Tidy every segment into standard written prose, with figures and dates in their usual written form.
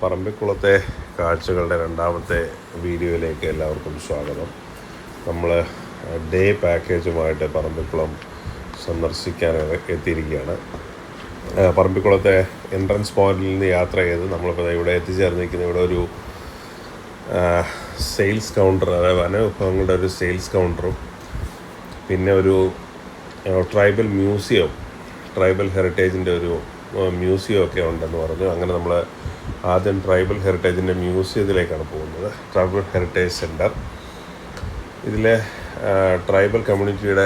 പറമ്പിക്കുളത്തെ കാഴ്ചകളുടെ രണ്ടാമത്തെ വീഡിയോയിലേക്ക് എല്ലാവർക്കും സ്വാഗതം. നമ്മൾ ഡേ പാക്കേജുമായിട്ട് പറമ്പിക്കുളം സന്ദർശിക്കാൻ എത്തിയിരിക്കുകയാണ്. പറമ്പിക്കുളത്തെ എൻട്രൻസ് പോയിന്റിൽ നിന്ന് യാത്ര ചെയ്ത് നമ്മളിപ്പോൾ ഇവിടെ എത്തിച്ചേർന്നിരിക്കുന്ന ഇവിടെ ഒരു സെയിൽസ് കൗണ്ടർ, അതായത് വനവിഭവങ്ങളുടെ ഒരു സെയിൽസ് കൗണ്ടറും പിന്നെ ഒരു ട്രൈബൽ മ്യൂസിയം, ട്രൈബൽ ഹെറിറ്റേജിൻ്റെ ഒരു മ്യൂസിയം ഒക്കെ ഉണ്ടെന്ന് പറഞ്ഞു. അങ്ങനെ നമ്മൾ ആദ്യം ട്രൈബൽ ഹെറിറ്റേജിൻ്റെ മ്യൂസിയത്തിലേക്കാണ് പോകുന്നത്. Tribal heritage centre. ഇതിലെ ട്രൈബൽ കമ്മ്യൂണിറ്റിയുടെ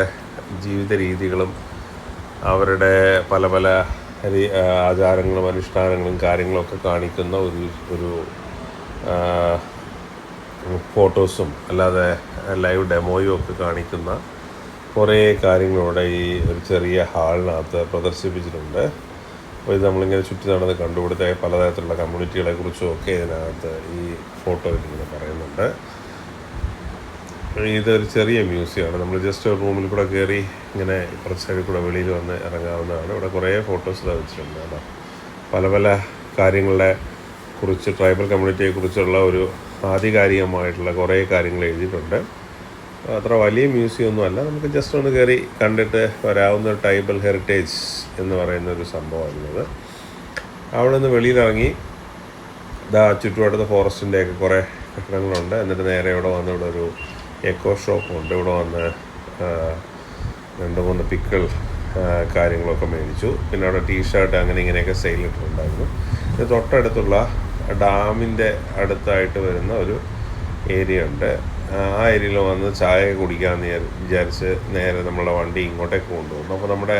ജീവിത രീതികളും അവരുടെ പല പല ആചാരങ്ങളും അനുഷ്ഠാനങ്ങളും കാര്യങ്ങളൊക്കെ കാണിക്കുന്ന ഒരു ഫോട്ടോസും അല്ലാതെ ലൈവ് ഡെമോയും ഒക്കെ കാണിക്കുന്ന കുറേ കാര്യങ്ങളിവിടെ ഈ ഒരു ചെറിയ ഹാളിനകത്ത് പ്രദർശിപ്പിച്ചിട്ടുണ്ട്. അപ്പോൾ ഇത് നമ്മളിങ്ങനെ ചുറ്റി നടന്ന് കണ്ടുപിടുത്ത പലതരത്തിലുള്ള കമ്മ്യൂണിറ്റികളെ കുറിച്ചും ഒക്കെ ഇതിനകത്ത് ഈ ഫോട്ടോയിൽ ഇങ്ങനെ പറയുന്നുണ്ട്. ഇതൊരു ചെറിയ മ്യൂസിയമാണ്. നമ്മൾ ജസ്റ്റ് ഒരു റൂമിൽ കൂടെ കയറി ഇങ്ങനെ ഇപ്പുറത്തെ സൈഡിൽ കൂടെ വെളിയിൽ വന്ന് ഇറങ്ങാവുന്നതാണ്. ഇവിടെ കുറേ ഫോട്ടോസ് വെച്ചിട്ടുണ്ട്. കേട്ടോ, പല പല കാര്യങ്ങളെ കുറിച്ച്, ട്രൈബൽ കമ്മ്യൂണിറ്റിയെ കുറിച്ചുള്ള ഒരു ആധികാരികമായിട്ടുള്ള കുറേ കാര്യങ്ങൾ എഴുതിയിട്ടുണ്ട്. അത്ര വലിയ മ്യൂസിയം ഒന്നും അല്ല, നമുക്ക് ജസ്റ്റ് ഒന്ന് കയറി കണ്ടിട്ട് വരാവുന്ന ട്രൈബൽ ഹെറിറ്റേജ് എന്ന് പറയുന്ന ഒരു സംഭവമായിരുന്നത്. അവിടെ നിന്ന് വെളിയിലിറങ്ങി ചുറ്റുപാടത്തെ ഫോറസ്റ്റിൻ്റെയൊക്കെ കുറേ കെട്ടിടങ്ങളുണ്ട്. എന്നിട്ട് നേരെ ഇവിടെ വന്ന് ഇവിടെ ഒരു എക്കോ ഷോപ്പുണ്ട്. ഇവിടെ വന്ന് 2-3 പിക്കിൾ കാര്യങ്ങളൊക്കെ മേടിച്ചു. പിന്നെ അവിടെ ടീഷർട്ട് അങ്ങനെ ഇങ്ങനെയൊക്കെ സെയിലിട്ടിട്ടുണ്ടായിരുന്നു. ഇത് തൊട്ടടുത്തുള്ള ഡാമിൻ്റെ അടുത്തായിട്ട് വരുന്ന ഒരു ഏരിയ ഉണ്ട്. ആ ഏരിയയിൽ വന്ന് ചായ കുടിക്കാമെന്ന് വിചാരിച്ച് നേരെ നമ്മളുടെ വണ്ടി ഇങ്ങോട്ടേക്ക് കൊണ്ടുപോകുന്നു. അപ്പോൾ നമ്മുടെ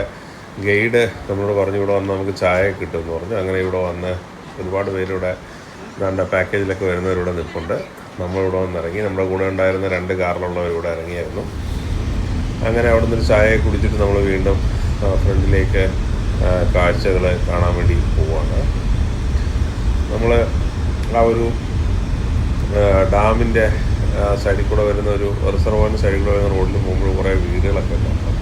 ഗൈഡ് നമ്മളോട് പറഞ്ഞു ഇവിടെ വന്ന് നമുക്ക് ചായ കിട്ടുമെന്ന് പറഞ്ഞു. അങ്ങനെ ഇവിടെ വന്ന് ഒരുപാട് പേരിവിടെ നമ്മുടെ പാക്കേജിലൊക്കെ വരുന്നവരിവിടെ നിൽപ്പുണ്ട്. നമ്മളിവിടെ വന്നിറങ്ങി. നമ്മുടെ കൂടെ ഉണ്ടായിരുന്ന 2 കാറിലുള്ളവരിവിടെ ഇറങ്ങിയായിരുന്നു. അങ്ങനെ അവിടെ നിന്നൊരു ചായ കുടിച്ചിട്ട് നമ്മൾ വീണ്ടും ഫ്രണ്ടിലേക്ക് കാഴ്ചകൾ കാണാൻ വേണ്ടി പോവുകയാണ്. നമ്മൾ ആ ഒരു ഡാമിൻ്റെ സൈഡിൽ കൂടെ വരുന്ന ഒരു റിസർവോറിൻ്റെ സൈഡിൽ കൂടെ വരുന്ന റോഡിൽ പോകുമ്പോൾ കുറേ വീടുകളൊക്കെ ഉണ്ടാകും.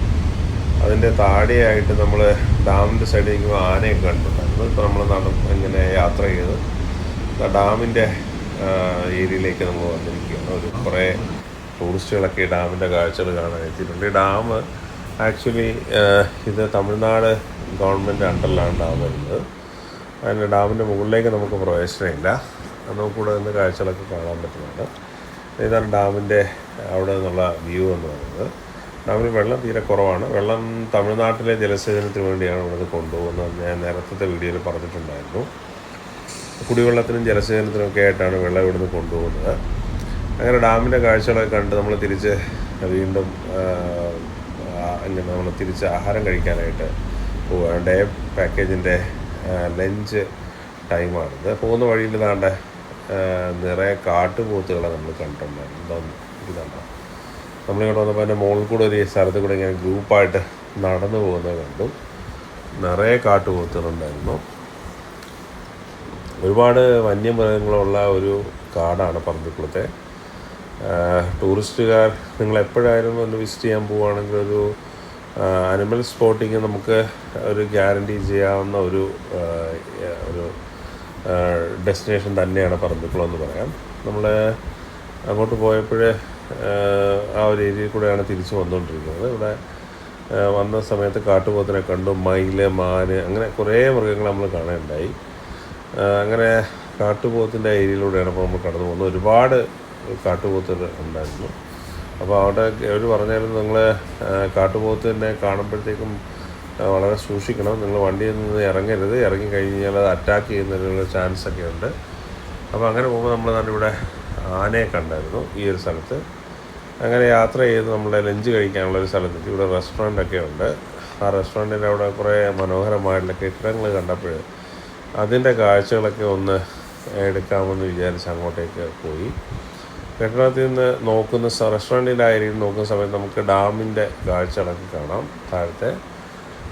അതിൻ്റെ താഴെയായിട്ട് നമ്മൾ ഡാമിൻ്റെ സൈഡിൽ നിൽക്കുമ്പോൾ ആനയൊക്കെ കണ്ടിട്ടുണ്ടായിരുന്നു. ഇപ്പോൾ നമ്മൾ ഇങ്ങനെ യാത്ര ചെയ്ത് ഡാമിൻ്റെ ഏരിയയിലേക്ക് നമ്മൾ വന്നിരിക്കുകയാണ്. ഒരു കുറേ ടൂറിസ്റ്റുകളൊക്കെ ഡാമിൻ്റെ കാഴ്ചകൾ കാണാൻ എത്തിയിട്ടുണ്ട്. ഈ ഡാം ആക്ച്വലി ഇത് തമിഴ്നാട് ഗവൺമെൻറ് അണ്ടറിലാണ് ഡാം വരുന്നത്. അതിൻ്റെ ഡാമിൻ്റെ മുകളിലേക്ക് നമുക്ക് പ്രവേശനമില്ല. നമുക്കിവിടെ നിന്ന് കാഴ്ചകളൊക്കെ കാണാൻ പറ്റുന്നുണ്ട്. ഇതാണ് ഡാമിൻ്റെ അവിടെ നിന്നുള്ള വ്യൂ എന്ന് പറയുന്നത്. ഡാമിൽ വെള്ളം തീരെ കുറവാണ്. വെള്ളം തമിഴ്നാട്ടിലെ ജലസേചനത്തിന് വേണ്ടിയാണ് ഇവിടുന്ന് കൊണ്ടുപോകുന്നത്. ഞാൻ നേരത്തെ വീഡിയോയിൽ പറഞ്ഞിട്ടുണ്ടായിരുന്നു. കുടിവെള്ളത്തിനും ജലസേചനത്തിനൊക്കെ ആയിട്ടാണ് വെള്ളം ഇവിടുന്ന് കൊണ്ടുപോകുന്നത്. അങ്ങനെ ഡാമിൻ്റെ കാഴ്ചകളൊക്കെ കണ്ട് നമ്മൾ തിരിച്ച് വീണ്ടും ഇങ്ങനെ നമ്മൾ തിരിച്ച് ആഹാരം കഴിക്കാനായിട്ട് പോവുകയാണ്. ഡേ പാക്കേജിൻ്റെ ലഞ്ച് ടൈമാണിത്. പോകുന്ന വഴിയിൽ താണ്ട നിറയെ കാട്ടുപോത്തുകളെ നമ്മൾ കണ്ടിട്ടുണ്ടായിരുന്നു. ഇതാണ് നമ്മളിങ്ങോട്ട് വന്നപ്പോൾ എൻ്റെ മുകളിൽ കൂടെ ഒരു സ്ഥലത്ത് കൂടെ ഇങ്ങനെ ഗ്രൂപ്പായിട്ട് നടന്നു പോകുന്നത് കണ്ടു. നിറയെ കാട്ടുപോത്തുകളുണ്ടായിരുന്നു. ഒരുപാട് വന്യമൃഗങ്ങളുള്ള ഒരു കാടാണ് പറമ്പിക്കുളത്തെ. ടൂറിസ്റ്റുകാർ നിങ്ങൾ എപ്പോഴായാലും ഒന്ന് വിസിറ്റ് ചെയ്യാൻ പോവുകയാണെങ്കിൽ ഒരു അനിമൽ സ്പോട്ടിങ് നമുക്ക് ഒരു ഗ്യാരണ്ടി ചെയ്യാവുന്ന ഒരു ഡെസ്റ്റിനേഷൻ തന്നെയാണ് പറമ്പിക്കുളം എന്ന് പറയാം. നമ്മൾ അങ്ങോട്ട് പോയപ്പോൾ ആ ഒരു ഏരിയയിൽ കൂടെയാണ് തിരിച്ച് വന്നുകൊണ്ടിരിക്കുന്നത്. ഇവിടെ വന്ന സമയത്ത് കാട്ടുപോത്തിനെ കണ്ടു, മയില്, മാന്, അങ്ങനെ കുറേ മൃഗങ്ങൾ നമ്മൾ കാണാനുണ്ടായി. അങ്ങനെ കാട്ടുപോത്തിൻ്റെ ഏരിയയിലൂടെയാണ് ഇപ്പോൾ നമ്മൾ കടന്നു പോകുന്നത്. ഒരുപാട് കാട്ടുപോത്തുകൾ ഉണ്ടായിരുന്നു. അപ്പോൾ അവിടെ അവർ പറഞ്ഞായിരുന്നു നിങ്ങൾ കാട്ടുപോത്തിനെ കാണുമ്പോഴത്തേക്കും വളരെ സൂക്ഷിക്കണം, നിങ്ങൾ വണ്ടിയിൽ നിന്ന് ഇറങ്ങരുത്, ഇറങ്ങിക്കഴിഞ്ഞാൽ അത് അറ്റാക്ക് ചെയ്യുന്നതിനുള്ള ചാൻസൊക്കെ ഉണ്ട്. അപ്പോൾ അങ്ങനെ പോകുമ്പോൾ നമ്മൾ ഇവിടെ ആനയെ കണ്ടായിരുന്നു ഈ ഒരു സ്ഥലത്ത്. അങ്ങനെ യാത്ര ചെയ്ത് നമ്മളെ ലഞ്ച് കഴിക്കാനുള്ളൊരു സ്ഥലത്തെത്തി. ഇവിടെ റെസ്റ്റോറൻ്റൊക്കെ ഉണ്ട്. ആ റെസ്റ്റോറൻറ്റിൻ്റെ അവിടെ കുറേ മനോഹരമായിട്ടുള്ള കെട്ടിടങ്ങൾ കണ്ടപ്പോൾ അതിൻ്റെ കാഴ്ചകളൊക്കെ ഒന്ന് എടുക്കാമെന്ന് വിചാരിച്ച് അങ്ങോട്ടേക്ക് പോയി. കെട്ടിടത്തിൽ നിന്ന് നോക്കുന്ന റെസ്റ്റോറൻറ്റിൻ്റെ ആ ഏരിയയിൽ നോക്കുന്ന സമയത്ത് നമുക്ക് ഡാമിൻ്റെ കാഴ്ചകളൊക്കെ കാണാം താഴത്തെ.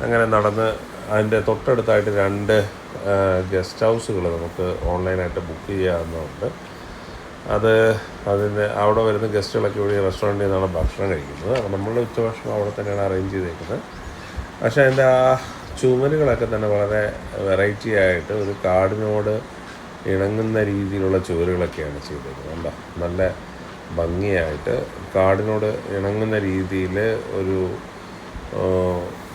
അങ്ങനെ നടന്ന് അതിൻ്റെ തൊട്ടടുത്തായിട്ട് 2 ഗസ്റ്റ് ഹൗസുകൾ നമുക്ക് ഓൺലൈനായിട്ട് ബുക്ക് ചെയ്യാവുന്നതുണ്ട്. അതിന് അവിടെ വരുന്ന ഗസ്റ്റുകളൊക്കെ ഇവിടെ റെസ്റ്റോറൻറ്റിൽ നിന്നാണ് ഭക്ഷണം കഴിക്കുന്നത്. നമ്മളുടെ ഉച്ചഭക്ഷണം അവിടെ തന്നെയാണ് അറേഞ്ച് ചെയ്തേക്കുന്നത്. പക്ഷേ അതിൻ്റെ ആ ചുമരുകളൊക്കെ തന്നെ വളരെ വെറൈറ്റി ആയിട്ട് ഒരു കാടിനോട് ഇണങ്ങുന്ന രീതിയിലുള്ള ചുവരുകളൊക്കെയാണ് ചെയ്തേക്കുന്നത്. കണ്ടോ, നല്ല ഭംഗിയായിട്ട് കാടിനോട് ഇണങ്ങുന്ന രീതിയിൽ ഒരു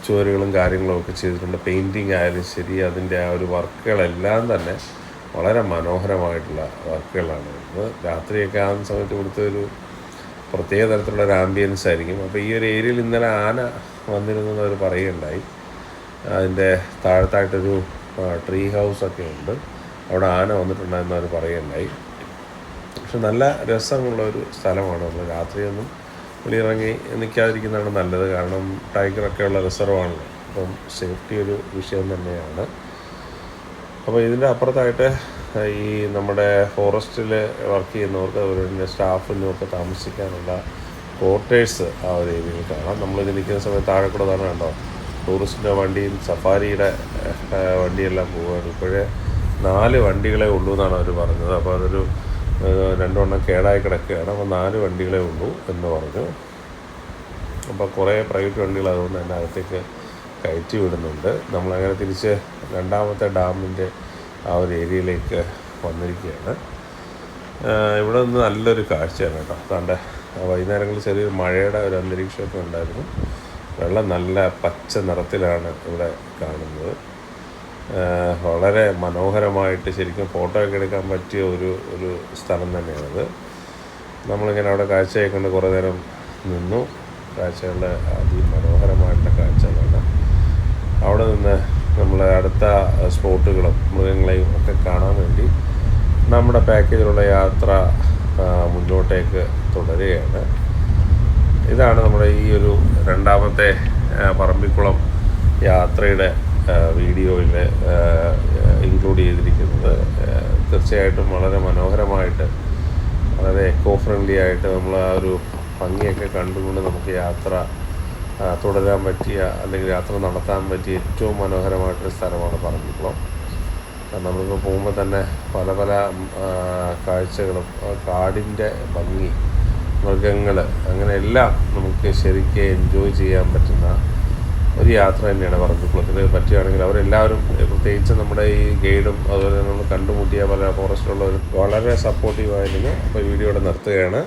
ചുവരുകളും കാര്യങ്ങളും ഒക്കെ ചെയ്തിട്ടുണ്ട്. പെയിൻറ്റിങ് ആയാലും ശരി, അതിൻ്റെ ആ ഒരു വർക്കുകളെല്ലാം തന്നെ വളരെ മനോഹരമായിട്ടുള്ള വർക്കുകളാണ്. രാത്രിയൊക്കെ ആകുന്ന സമയത്ത് ഇവിടുത്തെ ഒരു പ്രത്യേക തരത്തിലുള്ള ഒരു ആംബിയൻസ് ആയിരിക്കും. അപ്പോൾ ഈ ഒരു ഏരിയയിൽ ഇന്നലെ ആന വന്നിരുന്നെന്ന് അവർ പറയുകയുണ്ടായി. അതിൻ്റെ താഴത്തായിട്ടൊരു ട്രീ ഹൗസൊക്കെ ഉണ്ട്, അവിടെ ആന വന്നിട്ടുണ്ടായെന്ന് അവർ പറയുകയുണ്ടായി. പക്ഷെ നല്ല രസമുള്ളൊരു സ്ഥലമാണ്. നമ്മൾ രാത്രിയൊന്നും വെളിയിറങ്ങി നിൽക്കാതിരിക്കുന്നതാണ് നല്ലത്. കാരണം ടൈഗറൊക്കെ ഉള്ള റിസർവാണല്ലോ, അപ്പം സേഫ്റ്റി ഒരു വിഷയം തന്നെയാണ്. അപ്പോൾ ഇതിൻ്റെ അപ്പുറത്തായിട്ട് ഈ നമ്മുടെ ഫോറസ്റ്റിൽ വർക്ക് ചെയ്യുന്നവർക്ക് അവരുടെ സ്റ്റാഫിനും ഒക്കെ താമസിക്കാനുള്ള ക്വാർട്ടേഴ്സ് ആ ഒരു ഏരിയയിൽ കാണാം. നമ്മളിത് നിൽക്കുന്ന സമയത്ത് താഴെ കൂടെ തന്നെ കണ്ടോ ടൂറിസ്റ്റിൻ്റെ വണ്ടിയും സഫാരിയുടെ വണ്ടിയെല്ലാം പോവുകയാണ്. ഇപ്പോഴേ 4 വണ്ടികളെ ഉള്ളൂ എന്നാണ് അവർ പറഞ്ഞത്. അപ്പോൾ അതൊരു 2 എണ്ണം കേടായി കിടക്കുകയാണ്. അപ്പോൾ 4 വണ്ടികളെ ഉള്ളൂ എന്ന് പറഞ്ഞു. അപ്പോൾ കുറേ പ്രൈവറ്റ് വണ്ടികൾ അതുകൊണ്ട് തന്നെ അകത്തേക്ക് കയറ്റി വിടുന്നുണ്ട്. നമ്മളങ്ങനെ തിരിച്ച് രണ്ടാമത്തെ ഡാമിൻ്റെ ആ ഒരു ഏരിയയിലേക്ക് വന്നിരിക്കുകയാണ്. ഇവിടെ നിന്ന് നല്ലൊരു കാഴ്ചയാണ് കേട്ടോ. അതുകൊണ്ട് വൈകുന്നേരങ്ങളിൽ ചെറിയൊരു മഴയുടെ ഒരു അന്തരീക്ഷമൊക്കെ ഉണ്ടായിരുന്നു. വെള്ളം നല്ല പച്ച നിറത്തിലാണ് ഇവിടെ കാണുന്നത്. വളരെ മനോഹരമായിട്ട് ശരിക്കും ഫോട്ടോ ഒക്കെ എടുക്കാൻ പറ്റിയ ഒരു സ്ഥലം തന്നെയാണത്. നമ്മളിങ്ങനെ അവിടെ കാഴ്ചയൊക്കെ കൊണ്ട് കുറേ നേരം നിന്നു. കാഴ്ചകളുടെ അതിമനോഹരമായിട്ടുള്ള കാഴ്ചകളാണ്. അവിടെ നിന്ന് നമ്മൾ അടുത്ത സ്പോട്ടുകളും മൃഗങ്ങളെയും ഒക്കെ കാണാൻ വേണ്ടി നമ്മുടെ പാക്കേജിലുള്ള യാത്ര മുന്നോട്ടേക്ക് തുടരുകയാണ്. ഇതാണ് നമ്മുടെ ഈ ഒരു രണ്ടാമത്തെ പറമ്പിക്കുളം യാത്രയുടെ വീഡിയോയിൽ ഇൻക്ലൂഡ് ചെയ്തിരിക്കുന്നത്. തീർച്ചയായിട്ടും വളരെ മനോഹരമായിട്ട്, വളരെ എക്കോ ഫ്രണ്ട്ലി ആയിട്ട് നമ്മൾ ആ ഒരു ഭംഗിയൊക്കെ കണ്ടുകൊണ്ട് നമുക്ക് യാത്ര തുടരാൻ പറ്റിയ അല്ലെങ്കിൽ യാത്ര നടത്താൻ പറ്റിയ ഏറ്റവും മനോഹരമായിട്ടൊരു സ്ഥലമാണ് പറമ്പിക്കുളം. നമ്മളിപ്പോൾ പോകുമ്പോൾ തന്നെ പല പല കാഴ്ചകളും കാടിൻ്റെ ഭംഗി, മൃഗങ്ങൾ, അങ്ങനെ എല്ലാം നമുക്ക് ശരിക്കും എൻജോയ് ചെയ്യാൻ പറ്റുന്ന ഒരു യാത്ര തന്നെയാണ് പറമ്പിക്കുളത്തിൽ. പറ്റുകയാണെങ്കിൽ അവരെല്ലാവരും, പ്രത്യേകിച്ച് നമ്മുടെ ഈ ഗൈഡും അതുപോലെ നമ്മൾ കണ്ടുമുട്ടിയ പല ഫോറസ്റ്റിലുള്ളവരും വളരെ സപ്പോർട്ടീവായിരുന്നു. അപ്പോൾ വീഡിയോ ഇവിടെ നിർത്തുകയാണ്.